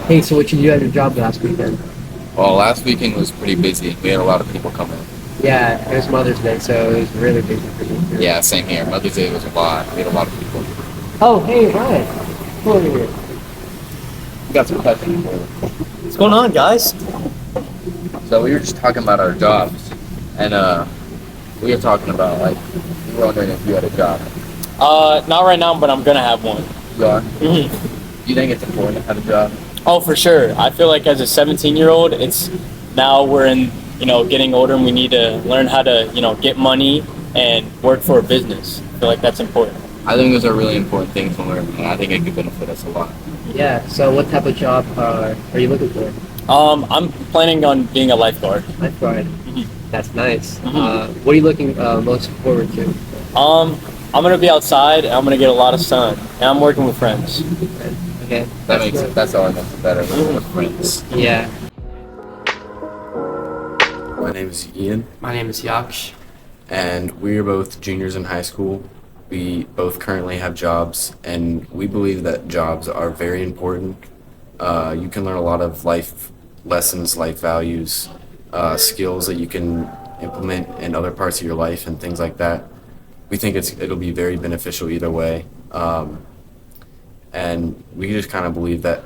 Hey, so what you do at your job last weekend? Well, last weekend was pretty busy. We had a lot of people come in. Yeah, it was Mother's Day, so it was really busy for me too. Yeah, same here. Mother's Day was a lot. We had a lot of people. Oh, hey, Ryan. Come over here. We got some questions. What's going on, guys? So we were just talking about our jobs, and we were talking about we were wondering if you had a job. Not right now, but I'm gonna have one. You are? hmm You think it's important to have a job? Oh, for sure. I feel like as a 17-year-old, it's now we're in, getting older and we need to learn how to, get money and work for a business. I feel like that's important. I think those are really important things to learn, and I think it could benefit us a lot. Yeah, so what type of job are you looking for? I'm planning on being a lifeguard. Lifeguard. Mhm. That's nice. Mhm. What are you looking most forward to? I'm gonna be outside and I'm gonna get a lot of sun, and I'm working with friends. Okay. That makes it. That's how I make it better with friends. Yeah. My name is Ian, My name is Yaksh. and we are both juniors in high school. We both currently have jobs, and we believe that jobs are very important. You can learn a lot of life lessons, life values, skills that you can implement in other parts of your life, and things like that. We think it'll be very beneficial either way, and we just kind of believe that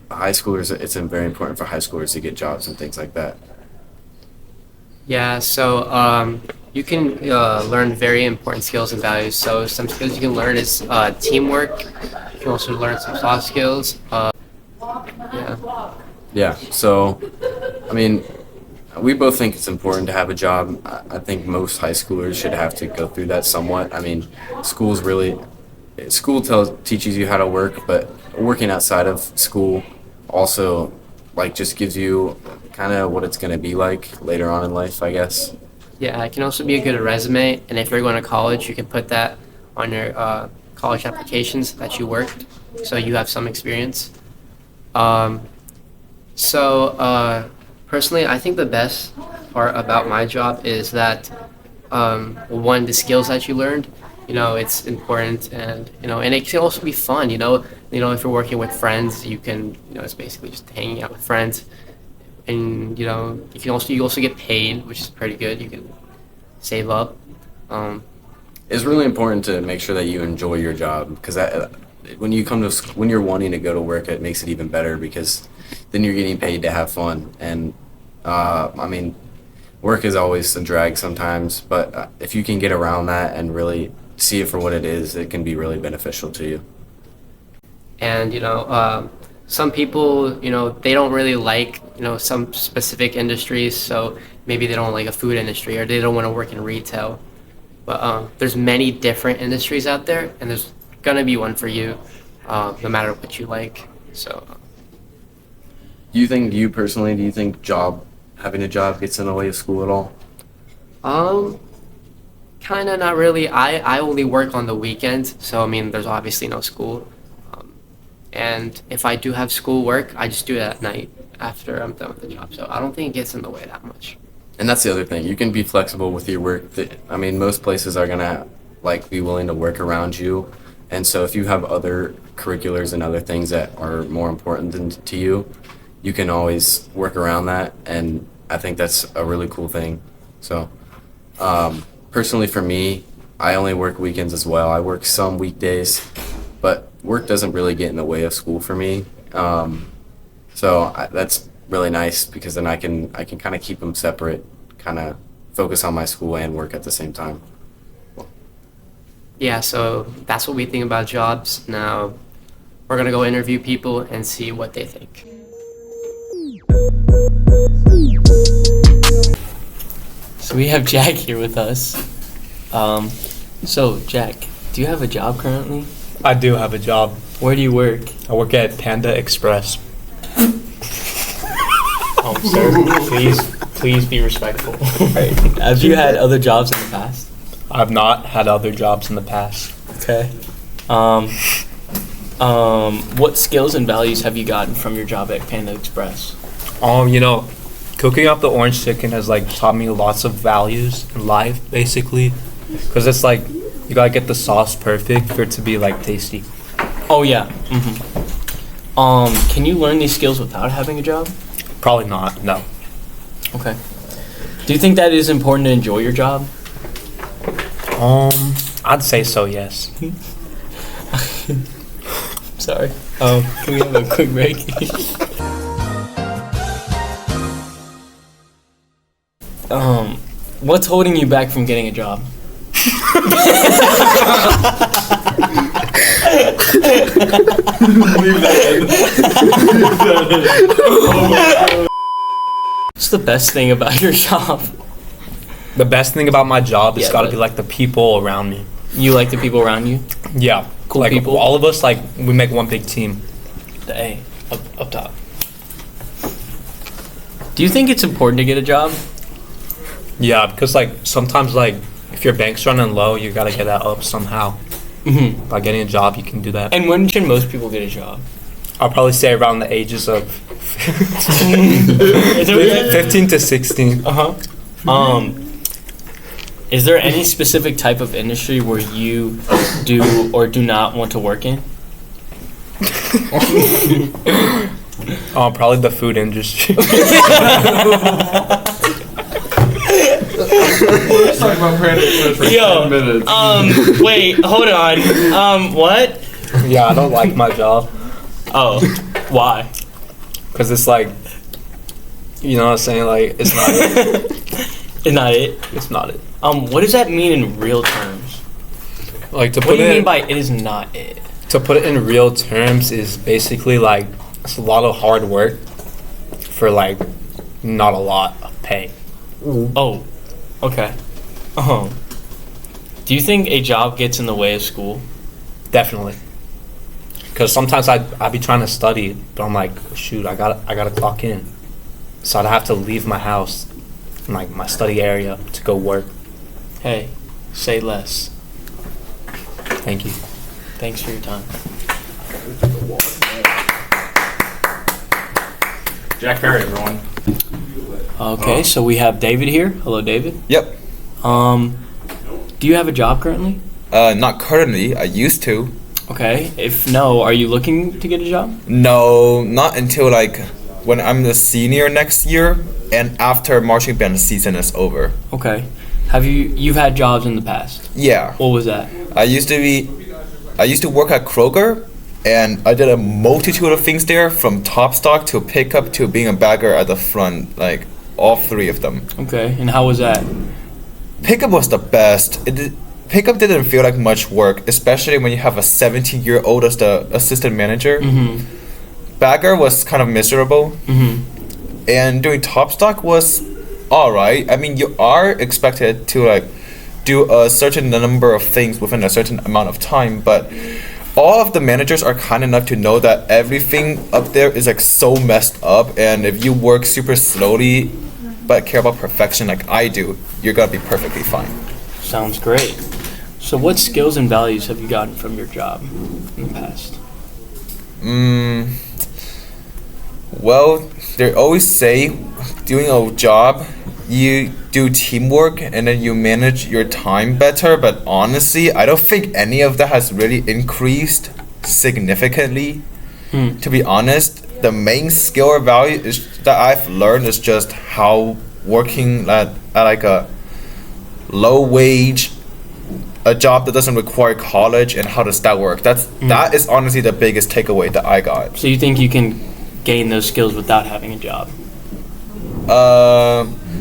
high schoolers. It's very important for high schoolers to get jobs and things like that. Yeah, so you can learn very important skills and values. So some skills you can learn is teamwork. You can also learn some soft skills. Yeah. Yeah, so, I mean, we both think it's important to have a job. I think most high schoolers should have to go through that somewhat. I mean, school teaches you how to work, but working outside of school also, just gives you kind of what it's going to be like later on in life, I guess. Yeah, it can also be a good resume. And if you're going to college, you can put that on your college applications that you worked, so you have some experience. Um, Personally, I think the best part about my job is that one, the skills that you learned, it's important, and it can also be fun. If you're working with friends, you can, it's basically just hanging out with friends, and you also get paid, which is pretty good. You can save up. Um, It's really important to make sure that you enjoy your job because when you're wanting to go to work, it makes it even better because then you're getting paid to have fun. And I mean, work is always a drag sometimes, but if you can get around that and really see it for what it is, it can be really beneficial to you. and some people, they don't really like some specific industries, so maybe they don't like a food industry or they don't want to work in retail, but there's many different industries out there, and there's gonna be one for you, no matter what you like. So Do you personally, do you think having a job gets in the way of school at all? um kind of not really. I only work on the weekends, so I mean there's obviously no school, and if I do have school work, I just do it at night after I'm done with the job, so I don't think it gets in the way that much. And that's the other thing. You can be flexible with your work. I mean, most places are gonna be willing to work around you. And so if you have other curriculars and other things that are more important to you, you can always work around that. And I think that's a really cool thing. So, personally for me, I only work weekends as well. I work some weekdays, but work doesn't really get in the way of school for me. That's really nice because then I can kind of keep them separate, kind of focus on my school and work at the same time. Yeah, so that's what we think about jobs. Now we're gonna go interview people and see what they think. So we have Jack here with us. So Jack, do you have a job currently? I do have a job. Where do you work? I work at Panda Express. Sir, please be respectful. Right. Have you had other jobs in the past? I've not had other jobs in the past. Okay. What skills and values have you gotten from your job at Panda Express? Cooking up the orange chicken has taught me lots of values in life, basically, because it's you gotta get the sauce perfect for it to be tasty. Oh yeah. Can you learn these skills without having a job? Probably not. No. Okay. Do you think that it is important to enjoy your job? I'd say so. Yes. Sorry. Can we have a quick break? What's holding you back from getting a job? What's the best thing about your job? The best thing about my job is Yeah, got to but- be like the people around me. You like the people around you? Yeah. Cool like people? all of us, like we make one big team. The A, up top. Do you think it's important to get a job? Yeah, because like sometimes like if your bank's running low, you gotta get that up somehow. Mm-hmm. By getting a job, you can do that. And when should most people get a job? I'll probably say around the ages of 15 to 16. Uh-huh. Is there any specific type of industry where you do or do not want to work in? Probably the food industry. Let's talk about Predator for Yo, 10 minutes. Wait, hold on. What? Yeah, I don't like my job Oh, why? because it's like, you know what I'm saying? Like, it's not it. Is not it? It's not it. What does that mean in real terms? Like to What put do you it mean by it is not it? to put it in real terms is basically like it's a lot of hard work for like not a lot of pay. Oh, okay. Do you think a job gets in the way of school? Definitely. Because sometimes I be trying to study, but I'm like, shoot, I gotta clock in, so I'd have to leave my house, like my study area, to go work. Hey, say less. Thank you. Thanks for your time. Jack Perry, everyone. Okay, so we have David here. Hello, David. Yep. Do you have a job currently? Not currently. I used to. Okay. If no, are you looking to get a job? No, not until like when I'm the senior next year and after marching band season is over. Okay. You've had jobs in the past? Yeah. What was that? I used to work at Kroger, and I did a multitude of things there, from top stock to pickup to being a bagger at the front, like all three of them. Okay. And how was that? Pickup was the best. Pickup didn't feel like much work, especially when you have a 17-year-old as the assistant manager. Mm-hmm. Bagger was kind of miserable, Mm-hmm. and doing top stock was all right. I mean, you are expected to like do a certain number of things within a certain amount of time, but all of the managers are kind enough to know that everything up there is like so messed up, and if you work super slowly but care about perfection like I do, you're gonna be perfectly fine. Sounds great. So what skills and values have you gotten from your job in the past? Well, they always say doing a job, you do teamwork and then you manage your time better, but honestly, I don't think any of that has really increased significantly. To be honest, the main skill or value is that I've learned is just how working at like a low wage, a job that doesn't require college, and how does that work. That is honestly the biggest takeaway that I got. So you think you can gain those skills without having a job?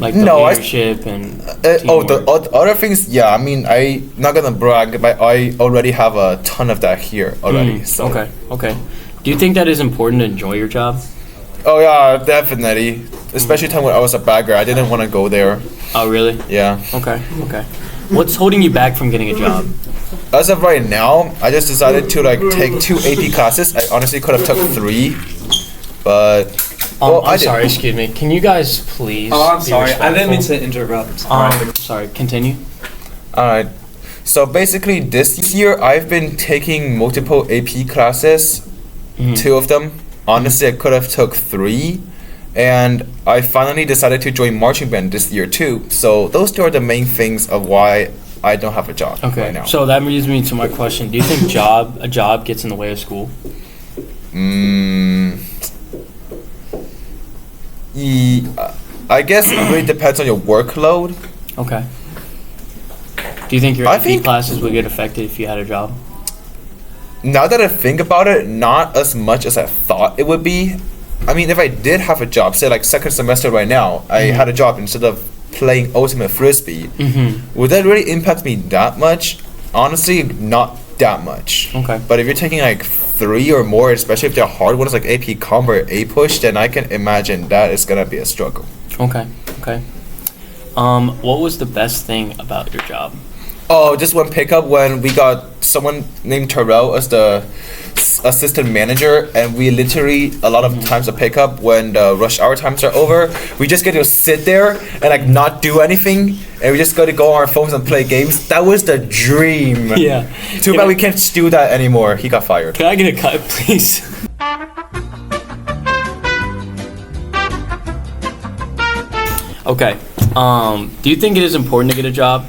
Like the no, leadership and the teamwork? other things, yeah. I mean, I not gonna brag, but I already have a ton of that here already. So. Okay. Do you think that is important to enjoy your job? Oh yeah, definitely. Especially time when I was a bagger, I didn't want to go there. Oh, really? Yeah. Okay. What's holding you back from getting a job? As of right now, I just decided to like take 2 AP classes. I honestly could have took 3, but well, I'm didn't. sorry, excuse me. Can you guys please? Oh, I'm be sorry. I didn't mean respectful? to interrupt. Sorry. Continue. Alright. So basically, this year I've been taking multiple AP classes, 2 of them. Honestly, I could have took 3, and I finally decided to join marching band this year too. So those 2 are the main things of why I don't have a job Okay. right now. So that leads me to my question. Do you think a job gets in the way of school? I guess it really depends on your workload. Okay. Do you think your I AP think- classes would get affected if you had a job? Now that I think about it, not as much as I thought it would be. I mean, if I did have a job, say like second semester right now, I had a job instead of playing Ultimate Frisbee, would that really impact me that much? Honestly, not that much. Okay. But if you're taking like 3 or more, especially if they're hard ones like AP Comp or A Push, then I can imagine that is gonna be a struggle. Okay. Okay. What was the best thing about your job? Oh, just one pickup when we got someone named Terrell as the assistant manager, and we literally a lot of times a pickup when the rush hour times are over, we just get to sit there and like not do anything, and we just got to go on our phones and play games. That was the dream. Yeah. Too bad we can't do that anymore. He got fired. Can I get a cut, please? Okay. Do you think it is important to get a job?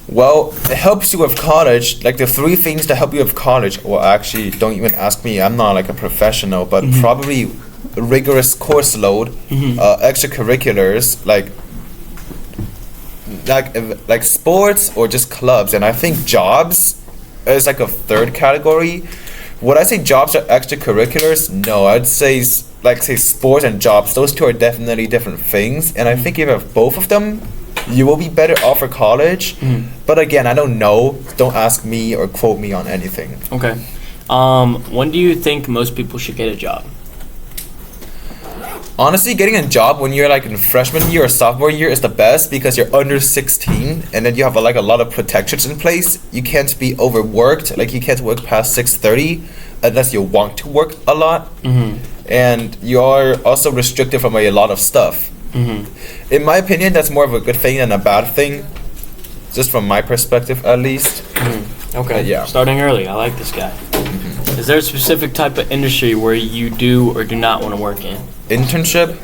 Well, it helps you with college. Like the 3 things that help you with college. Well, actually, don't even ask me. I'm not like a professional, but probably rigorous course load, extracurriculars, like sports or just clubs. And I think jobs is like a 3rd category. Would I say jobs are extracurriculars? No, I'd say say sports and jobs. Those 2 are definitely different things. And I think if you have both of them, you will be better off for college. But again, I don't know. Don't ask me or quote me on anything. Okay. When do you think most people should get a job? Honestly, getting a job when you're like in freshman year or sophomore year is the best because you're under 16 and then you have like a lot of protections in place. You can't be overworked. Like you can't work past 6:30 unless you want to work a lot. And you are also restricted from a lot of stuff. In my opinion, that's more of a good thing than a bad thing. Just from my perspective, at least. Okay. Yeah. Starting early. I like this guy. Is there a specific type of industry where you do or do not want to work in? Internship?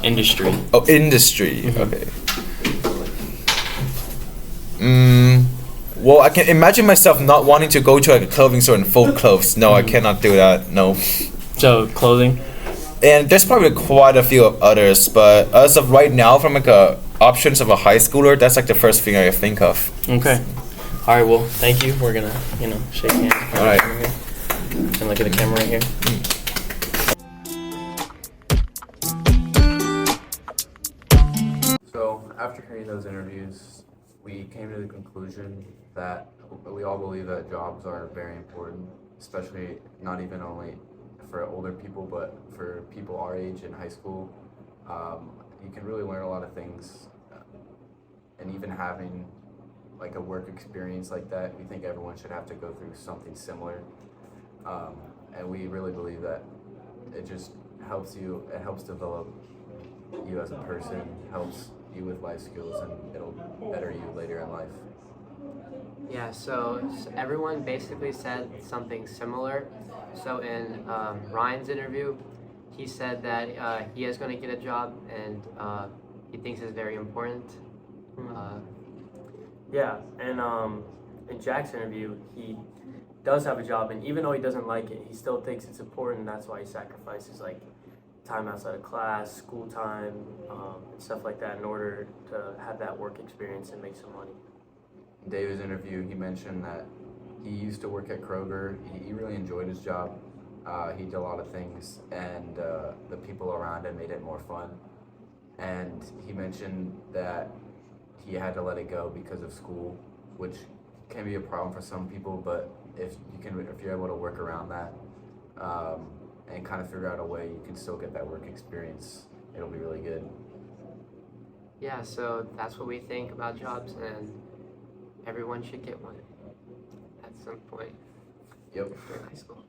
Industry. Oh, industry. Okay. Well, I can imagine myself not wanting to go to like a clothing store in full clothes. No, I cannot do that. No. So clothing. And there's probably quite a few of others, but as of right now, from like options of a high schooler, that's like the first thing I think of. Okay. All right. Well, thank you. We're gonna, shake hands. All right. And look at the camera right here. So after hearing those interviews, we came to the conclusion that we all believe that jobs are very important, especially not even only for older people, but for people our age in high school. You can really learn a lot of things, and even having like a work experience like that, we think everyone should have to go through something similar. And we really believe that it just helps you, it helps develop you as a person, helps you with life skills, and it'll better you later in life. Yeah, so everyone basically said something similar. So in Ryan's interview, he said that he is going to get a job and he thinks it's very important. Yeah, and in Jack's interview, he does have a job, and even though he doesn't like it, he still thinks it's important, and that's why he sacrifices like time outside of class, school time, and stuff like that in order to have that work experience and make some money. In David's interview, he mentioned that he used to work at Kroger. He really enjoyed his job. He did a lot of things, and the people around him made it more fun. And he mentioned that he had to let it go because of school, which can be a problem for some people, but if you're able to work around that and kind of figure out a way you can still get that work experience, it'll be really good. Yeah, so that's what we think about jobs, and everyone should get one at some point Yep. during high school.